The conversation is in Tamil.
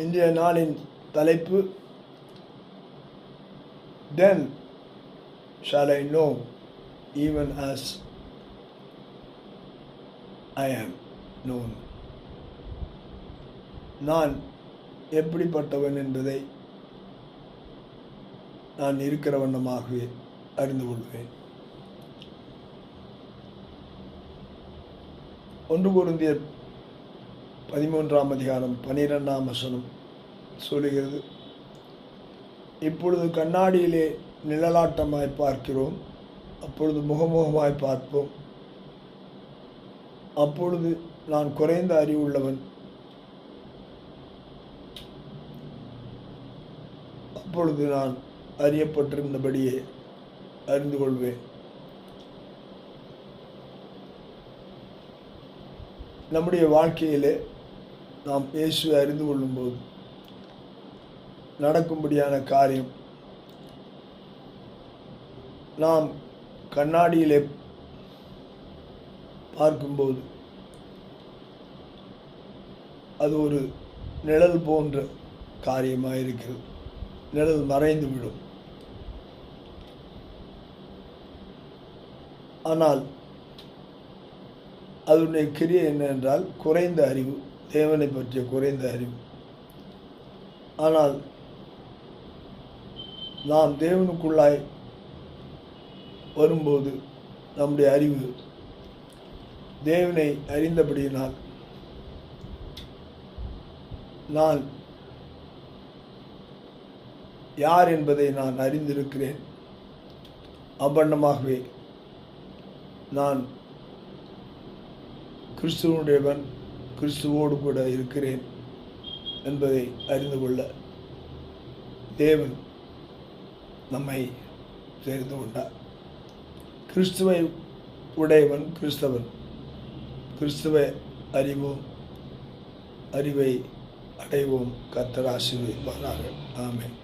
இன்றைய நாளின் தலைப்பு, Then shall I know even as I am known. நான் எப்படிப்பட்டவன் என்பதை நான் இருக்கிற வண்ணமாகவே அறிந்து கொள்வேன். 1 கொரிந்தியர் 13ஆம் அதிகாரம் 12ஆம் வசனம் சொல்லுகிறது, இப்பொழுது கண்ணாடியிலே நிழலாட்டமாய் பார்க்கிறோம், அப்பொழுது முகமுகமாய் பார்ப்போம். அப்பொழுது நான் குறைந்த அறிவுள்ளவன், அப்பொழுது நான் அறியப்பட்டிருந்தபடியே அறிந்து கொள்வேன். நம்முடைய வாழ்க்கையிலே நாம் இயேசுவை அறிந்து கொள்ளும்போது நடக்கும்படியான காரியம், நாம் கண்ணாடியிலே பார்க்கும்போது அது ஒரு நிழல் போன்ற காரியமாக இருக்கிறது. நிழல் மறைந்து விடும். ஆனால் அதனுடைய கிரியை என்னவென்றால் குறைந்த அறிவு, தேவனை பற்றிய குறைந்த அறிவு. ஆனால் நாம் தேவனுக்குள்ளாய் வரும்போது நம்முடைய அறிவு தேவனை அறிந்தபடியினால் நான் யார் என்பதை நான் அறிந்திருக்கிறேன். அவ்வண்ணமாகவே நான் கிறிஸ்துவனுடையவன், கிறிஸ்துவோடு கூட இருக்கிறேன் என்பதை அறிந்து கொள்ள தேவன் நம்மை தெரிந்து கொண்டார். கிறிஸ்துவை உடையவன் கிறிஸ்தவன். கிறிஸ்துவை அறிவோம், அறிவை அடைவோம். கர்த்தர் ஆசீர்வதிப்பாராக. ஆமென்.